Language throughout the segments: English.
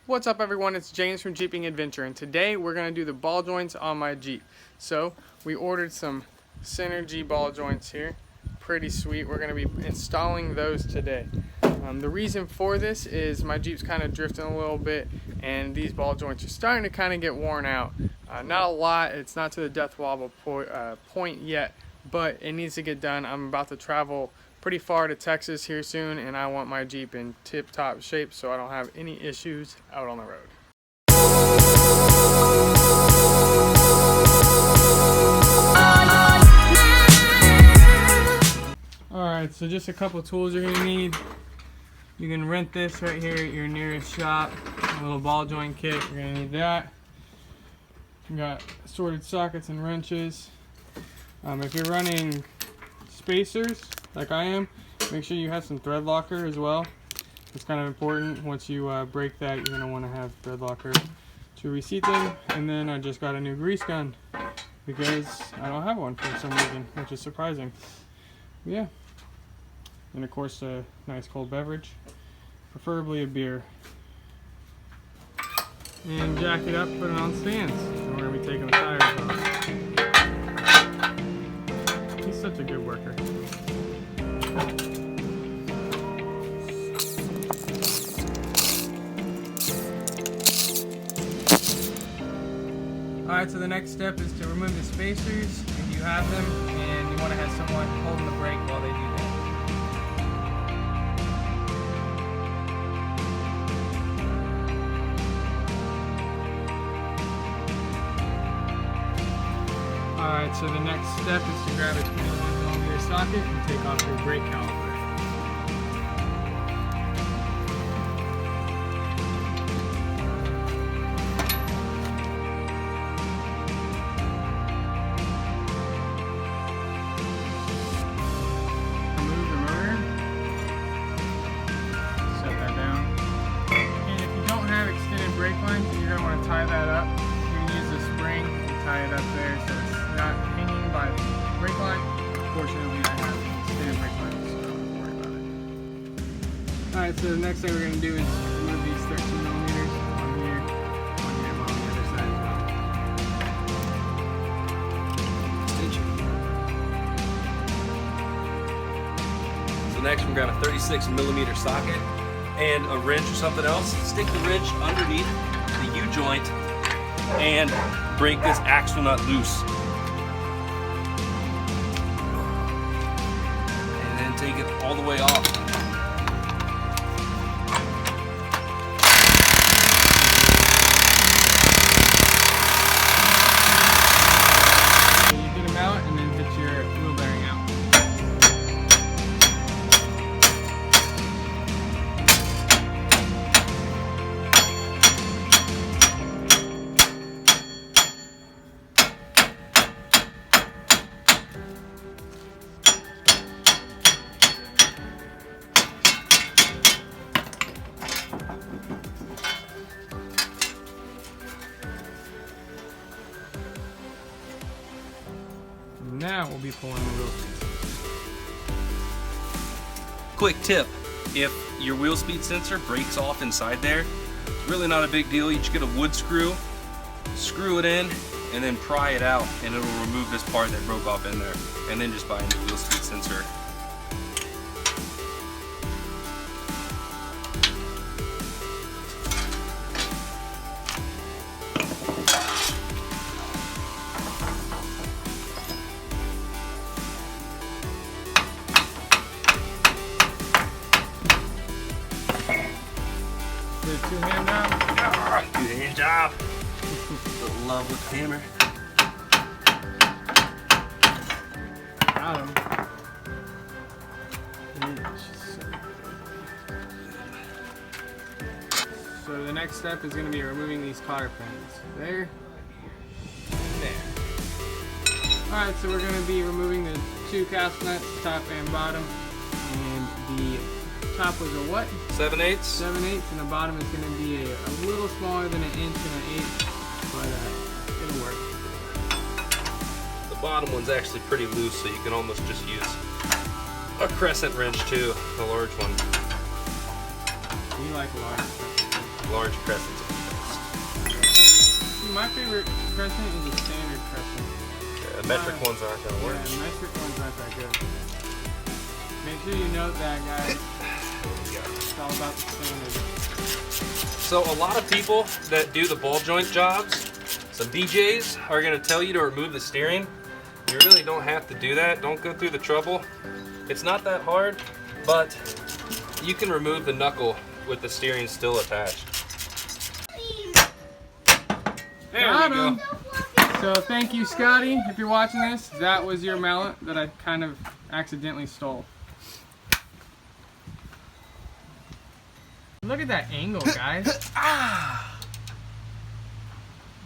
What's up everyone, it's James from Jeeping Adventure, and today we're going to do the ball joints on my Jeep. So we ordered some Synergy ball joints here, pretty sweet. We're going to be installing those today. The reason for this is my Jeep's kind of drifting a little bit and these ball joints are starting to kind of get worn out. Not a lot, it's not to the death wobble point yet, but it needs to get done. I'm about to travel pretty far to Texas here soon, and I want my Jeep in tip-top shape so I don't have any issues out on the road. Alright, so just a couple tools you're going to need. You can rent this right here at your nearest shop. A little ball joint kit, you're going to need that. You got assorted sockets and wrenches. If you're running spacers, like I am, make sure you have some thread locker as well. It's kind of important. Once you break that, you're going to want to have thread locker to reseat them. And then I just got a new grease gun because I don't have one for some reason, which is surprising. But yeah. And of course a nice cold beverage, preferably a beer. And jack it up, put it on stands. And we're going to be taking the tires off. He's such a good worker. Alright, so the next step is to remove the spacers if you have them, and you want to have someone holding the brake while they do that. Alright, so the next step is to grab a 22mm socket and take off your brake caliper. Remove the motor. Set that down. And if you don't have extended brake lines, you're going to want to tie that up. You can use the spring and tie it up there so it's not hanging by the brake line. Fortunately, I have extended brake lines, so I don't have to worry about it. Alright, so the next thing we're going to do is remove these 13mm, one here, and on the other side as well. So next we're going to grab a 36mm socket and a wrench or something else. Stick the wrench underneath the U-joint and break this axle nut loose. And then take it all the way off. So you get them out and then get your wheel bearing out. Now we'll be pulling the wheel sensor. Quick tip, if your wheel speed sensor breaks off inside there, it's really not a big deal. You just get a wood screw, screw it in, and then pry it out, and it'll remove this part that broke off in there. And then just buy a new wheel speed sensor. Did a two-hand job? Two-hand job. Little love with the hammer. Got him. So the next step is going to be removing these cotter pins. There. And there. Alright, so we're going to be removing the two cast nuts, top and bottom. And the top was a what? 7/8. 7/8, and the bottom is going to be a little smaller than 1 inch and 1/8, but it'll work. The bottom one's actually pretty loose, so you can almost just use a crescent wrench too, a large one. You like a large crescent wrench. large crescents would be best. See, my favorite crescent is a standard crescent. Yeah, metric ones aren't going to work. Yeah, metric ones aren't that good. Make sure you note that, guys. It's all about the standard. So a lot of people that do the ball joint jobs, some DJs, are going to tell you to remove the steering. You really don't have to do that. Don't go through the trouble. It's not that hard, but you can remove the knuckle with the steering still attached. There Got we go. him. So thank you, Scotty. If you're watching this, that was your mallet that I kind of accidentally stole. Look at that angle, guys. Ah!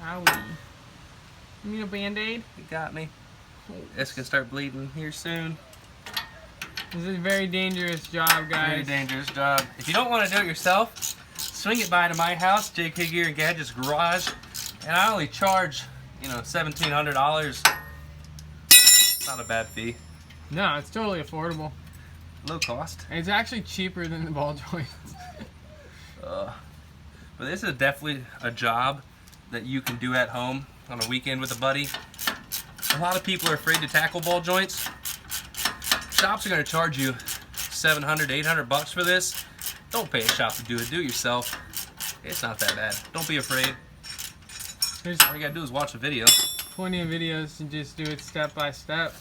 Owie. You need a Band-Aid? You got me. It's gonna start bleeding here soon. This is a very dangerous job, guys. Very dangerous job. If you don't want to do it yourself, swing it by to my house, JK Gear and Gadgets garage, and I only charge, you know, $1,700. Not a bad fee. No, it's totally affordable. Low cost. It's actually cheaper than the ball joints. But this is definitely a job that you can do at home on a weekend with a buddy. A lot of people are afraid to tackle ball joints. Shops are going to charge you $700, $800 for this. Don't pay a shop to do it. Do it yourself. It's not that bad. Don't be afraid. There's All you got to do is watch the video. plenty of videos to just do it step by step.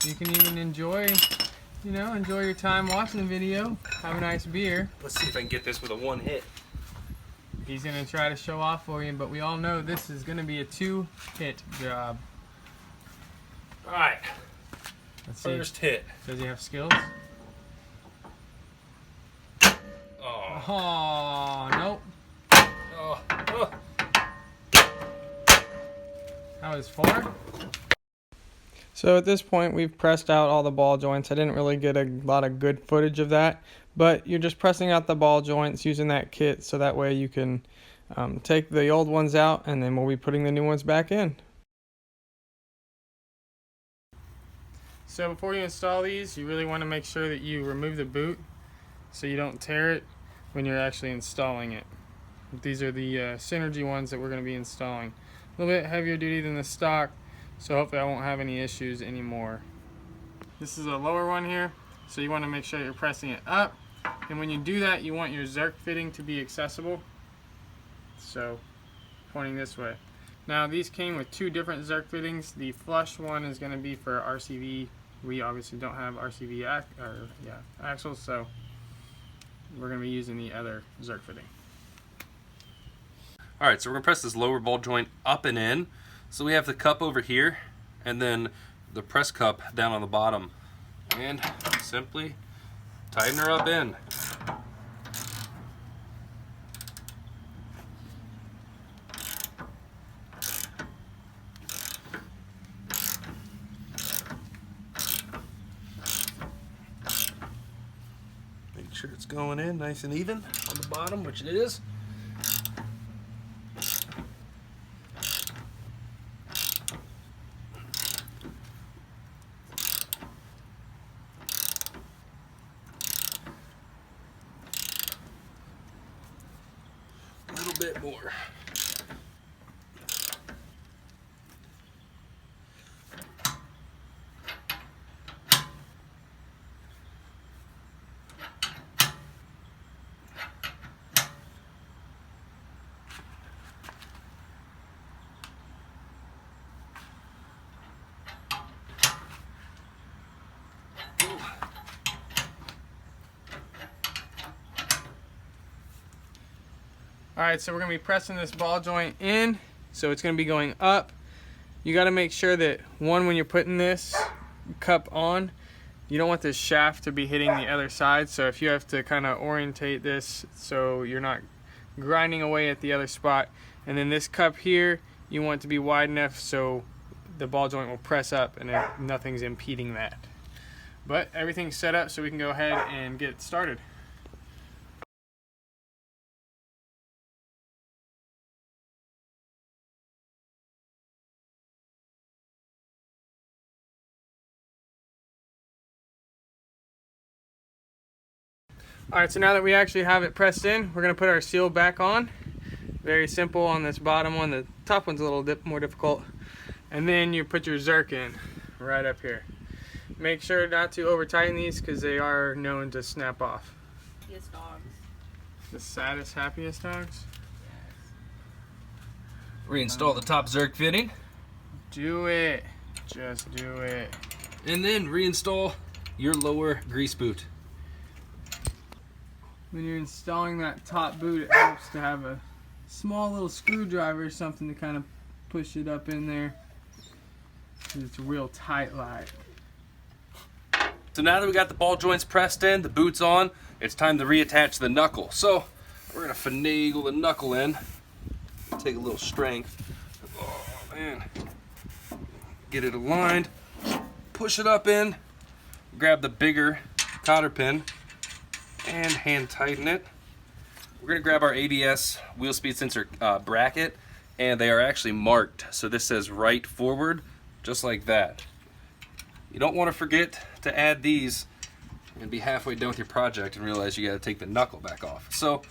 You can even enjoy your time watching the video. Have a nice beer. Let's see if I can get this with a one hit. He's going to try to show off for you, but we all know this is going to be a 2-hit job. All right. Let's see. First hit. Does he have skills? Oh. Oh, nope. Oh. Oh. That was 4. So at this point, we've pressed out all the ball joints. I didn't really get a lot of good footage of that, but you're just pressing out the ball joints using that kit, so that way you can take the old ones out, and then we'll be putting the new ones back in. So before you install these, you really want to make sure that you remove the boot so you don't tear it when you're actually installing it. These are the Synergy ones that we're going to be installing. A little bit heavier duty than the stock, so hopefully I won't have any issues anymore. This is a lower one here, so you want to make sure you're pressing it up. And when you do that, you want your Zerk fitting to be accessible. So, pointing this way. Now these came with 2 different Zerk fittings. The flush one is going to be for RCV. We obviously don't have RCV axles, so we're going to be using the other Zerk fitting. All right, so we're gonna press this lower ball joint up and in. So we have the cup over here, and then the press cup down on the bottom. And simply tighten her up in. Make sure it's going in nice and even on the bottom, which it is. A little bit more. Alright, so we're going to be pressing this ball joint in, so it's going to be going up. You got to make sure that, one, when you're putting this cup on, you don't want this shaft to be hitting the other side, so if you have to kind of orientate this so you're not grinding away at the other spot. And then this cup here, you want it to be wide enough so the ball joint will press up and nothing's impeding that. But everything's set up so we can go ahead and get started. Alright, so now that we actually have it pressed in, we're going to put our seal back on. Very simple on this bottom one. The top one's a little more difficult. And then you put your Zerk in right up here. Make sure not to over tighten these because they are known to snap off. Yes, dogs. The saddest, happiest dogs. Reinstall the top Zerk fitting. Do it. Just do it. And then reinstall your lower grease boot. When you're installing that top boot, it helps to have a small little screwdriver or something to kind of push it up in there. It's real tight like. So now that we got the ball joints pressed in, the boot's on, it's time to reattach the knuckle. So we're gonna finagle the knuckle in. Take a little strength. Oh man. Get it aligned. Push it up in. Grab the bigger cotter pin and hand tighten it. We're gonna grab our ABS wheel speed sensor bracket, and they are actually marked. So this says right forward, just like that. You don't want to forget to add these and be halfway done with your project and realize you got to take the knuckle back off. So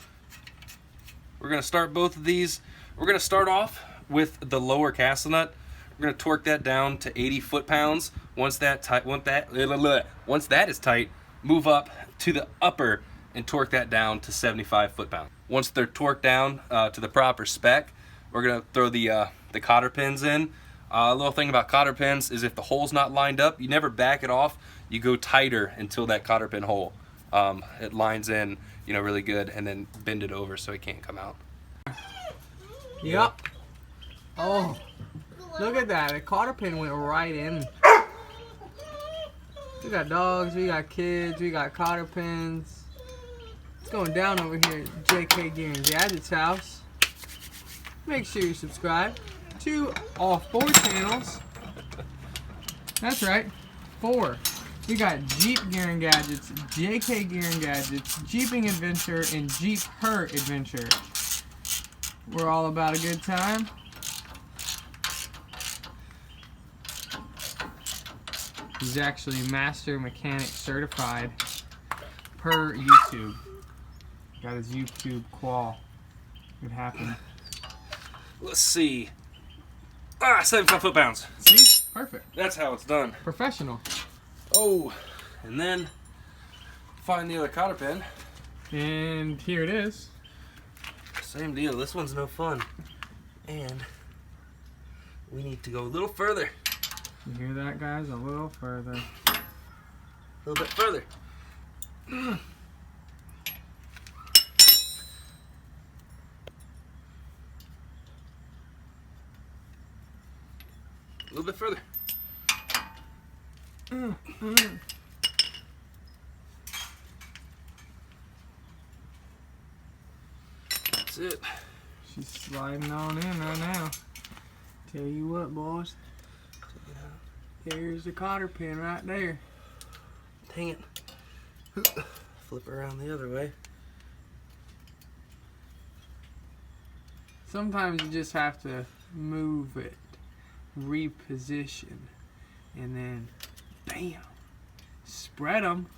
we're going to start both of these. We're going to start off with the lower castle nut. We're going to torque that down to 80 foot-pounds. Once that is tight, move up to the upper and torque that down to 75 foot-pounds. Once they're torqued down to the proper spec, we're going to throw the cotter pins in. A little thing about cotter pins is if the hole's not lined up, you never back it off. You go tighter until that cotter pin hole it lines in, you know, really good, and then bend it over so it can't come out. Yep. Oh, look at that. The cotter pin went right in. We got dogs, we got kids, we got cotter pins. It's going down over here at JK Gear and Gadgets house. Make sure you subscribe to all 4 channels. That's right, 4. We got Jeep Gear and Gadgets, JK Gear and Gadgets, Jeeping Adventure, and Jeep Her Adventure. We're all about a good time. He's actually Master Mechanic Certified per YouTube. Got his YouTube qual. It happened. Let's see. 75 foot-pounds. See? Perfect. That's how it's done. Professional. Oh, and then find the other cotter pin. And here it is. Same deal. This one's no fun. And we need to go a little further. You hear that, guys? A little further. A little bit further. A little bit further. That's it. She's sliding on in right now. Tell you what, boys. There's the cotter pin right there. Dang it. Flip around the other way. Sometimes you just have to move it, reposition, and then bam, spread them.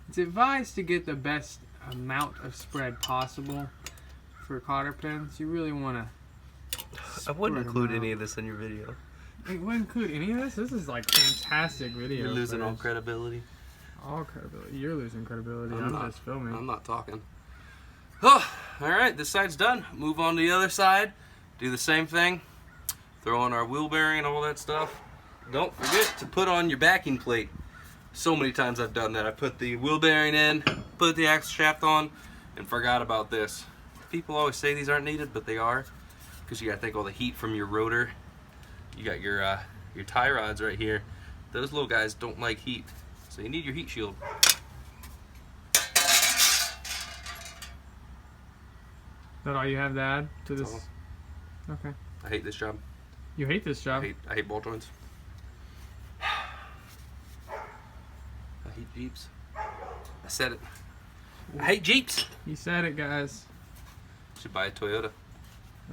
It's advised to get the best amount of spread possible for cotter pins. You really want to. I wouldn't include any of this in your video. It wouldn't include any of this? This is like fantastic video. You're losing all footage. credibility. All credibility. You're losing credibility. I'm I'm not. just filming. I'm not talking. Oh, alright, this side's done. Move on to the other side. Do the same thing. Throw on our wheel bearing and all that stuff. Don't forget to put on your backing plate. So many times I've done that. I put the wheel bearing in, put the axle shaft on, and forgot about this. People always say these aren't needed, but they are. Because you gotta take all the heat from your rotor. You got your tie rods right here. Those little guys don't like heat. So you need your heat shield. Is that all you have to add to this? all. Okay. I hate this job. You hate this job? I hate ball joints. I hate Jeeps. I said it. I hate Jeeps. You said it, guys. Should buy a Toyota.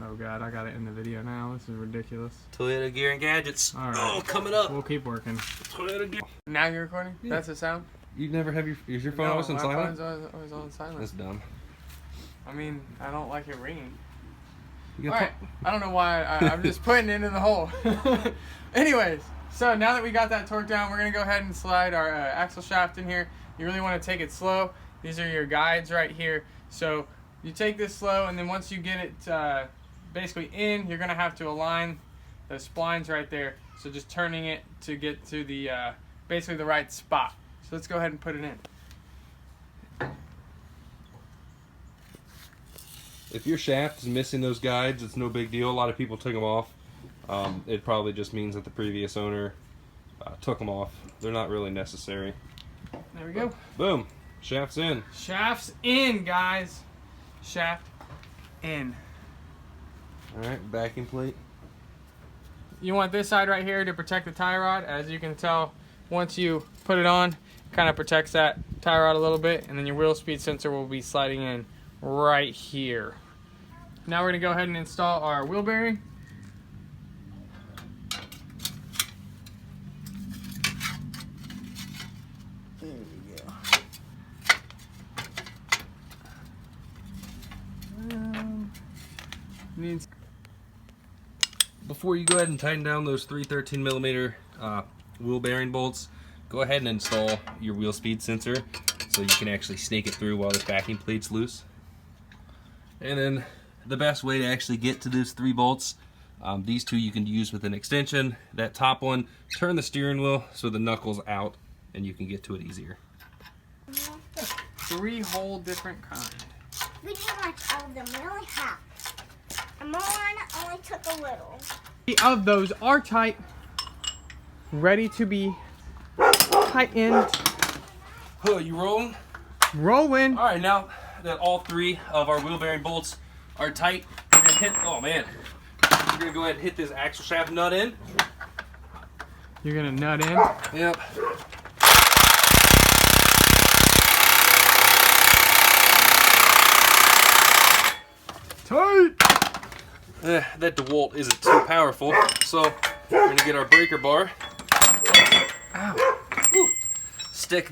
Oh god, I got it in the video now. This is ridiculous. Toyota Gear and Gadgets. All right. Oh, coming up. We'll keep working. Toyota Gear. Now you're recording? Yeah. That's the sound? You never have is your phone always on my silent? phone's always on silent. That's dumb. I mean, I don't like it ringing. Alright, I don't know why. I'm just putting it in the hole. Anyways, so now that we got that torque down, we're going to go ahead and slide our axle shaft in here. You really want to take it slow. These are your guides right here. So you take this slow, and then once you get it basically in, you're going to have to align the splines right there. So just turning it to get to the basically the right spot. So let's go ahead and put it in. if your shaft is missing those guides, it's no big deal. A lot of people took them off. It probably just means that the previous owner took them off. They're not really necessary. There we go. Boom. Shaft's in. Shaft's in, guys. Shaft in. Alright, backing plate. You want this side right here to protect the tie rod. As you can tell, once you put it on, it kind of protects that tie rod a little bit, and then your wheel speed sensor will be sliding in right here. Now we're going to go ahead and install our wheel bearing. There we go. Needs. Before you go ahead and tighten down those 3 13mm wheel bearing bolts, go ahead and install your wheel speed sensor so you can actually snake it through while this backing plate's loose. And then the best way to actually get to those 3 bolts, these 2 you can use with an extension. That top one, turn the steering wheel so the knuckle's out and you can get to it easier. 3 whole different kinds. Look how much of them we only have. And one only took a little. 3 of those are tight, ready to be tightened. Oh, you rolling? Rolling. All right, now that all 3 of our wheel bearing bolts are tight, we're gonna hit. Oh man, we're gonna go ahead and hit this axle shaft nut in. You're gonna nut in. Yep. Tight. That DeWalt isn't too powerful, so we're gonna get our breaker bar. Ow. Woo. Stick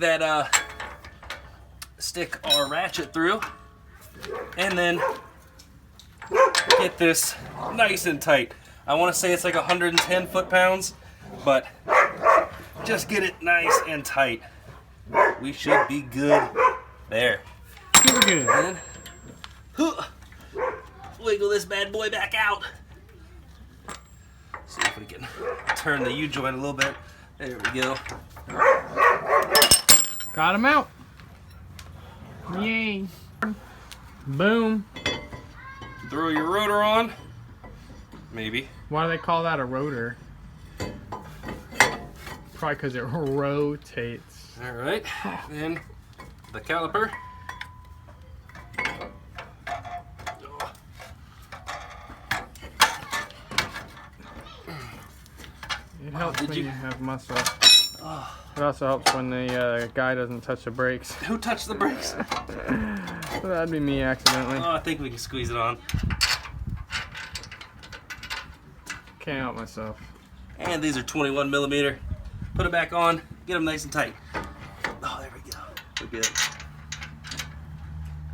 our ratchet through, and then get this nice and tight. I want to say it's like 110 foot-pounds, but just get it nice and tight. We should be good there. Super good. And wiggle this bad boy back out. See if we can turn the U-joint a little bit. There we go. Got him out. Yay. Boom. Throw your rotor on. Maybe. Why do they call that a rotor? Probably because it rotates. All right. Then the caliper. It helps when you- you have muscle. It also helps when the guy doesn't touch the brakes. Who touched the brakes? So that'd be me accidentally. Oh, I think we can squeeze it on. Can't help myself. And these are 21mm. Put it back on. Get them nice and tight. Oh, there we go. We're good.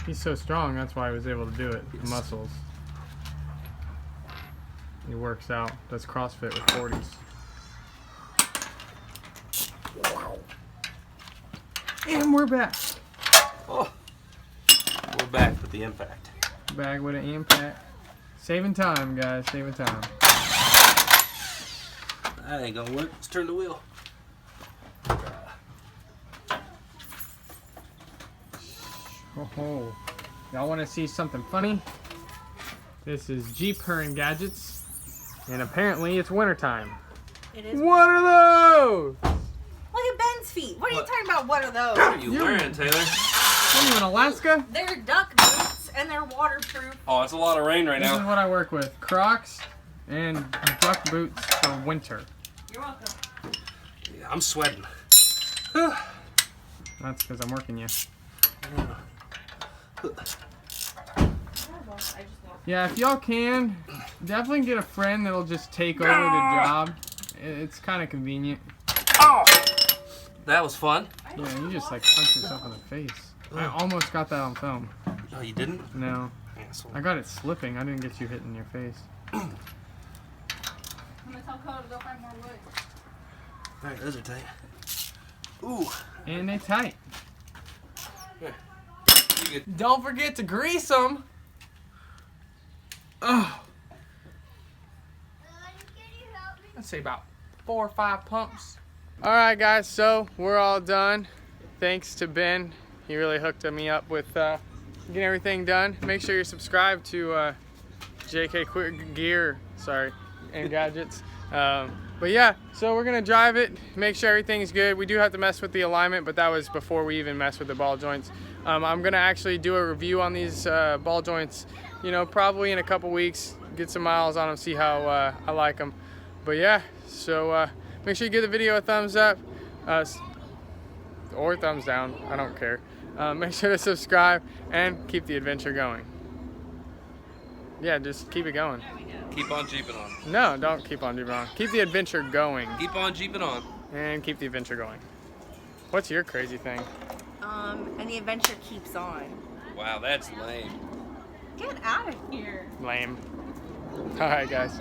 He's so strong, that's why he was able to do it. The Yes. muscles. He works out. Does CrossFit with 40s. And we're back. Oh, we're back with the impact. Back with an impact. Saving time, guys. Saving time. That ain't gonna work. Let's turn the wheel. Oh, y'all want to see something funny? This is Jeep Her and Gadgets, and apparently it's wintertime. It is. What are those? Look at Ben's feet. What are you What? talking about? What are those? What are you You're- wearing, Taylor? What are you in Alaska? They're duck boots and they're waterproof. Oh, it's a lot of rain right This is now. what I work with. Crocs and duck boots for winter. You're welcome. Yeah, I'm sweating. That's because I'm working you. Yeah, if y'all can, definitely get a friend that'll just take over the job. It's kind of convenient. Oh! That was fun. Yeah, you just like punched yourself in the face. I almost got that on film. Oh, you didn't? No. Asshole. I got it slipping. I didn't get you hitting your face. I'm gonna tell Cotter to go find more wood. Alright, those are tight. Ooh. And they tight. Here. You get Don't forget to grease them. Oh. Let's say about 4 or 5 pumps. All right, guys. So we're all done. Thanks to Ben. He really hooked me up with getting everything done. Make sure you're subscribed to JK Quick Gear. Sorry, and Gadgets. But yeah, so we're gonna drive it, make sure everything's good. We do have to mess with the alignment, but that was before we even messed with the ball joints. I'm gonna actually do a review on these ball joints, you know, probably in a couple weeks, get some miles on them, see how I like them. But yeah, so make sure you give the video a thumbs up, or thumbs down, I don't care. Make sure to subscribe and keep the adventure going. Yeah, just keep it going. Keep on jeeping on. No, don't keep on jeeping on. Keep the adventure going. Keep on jeeping on. And keep the adventure going. What's your crazy thing? And the adventure keeps on. Wow, that's lame. Get out of here. Lame. Alright, guys.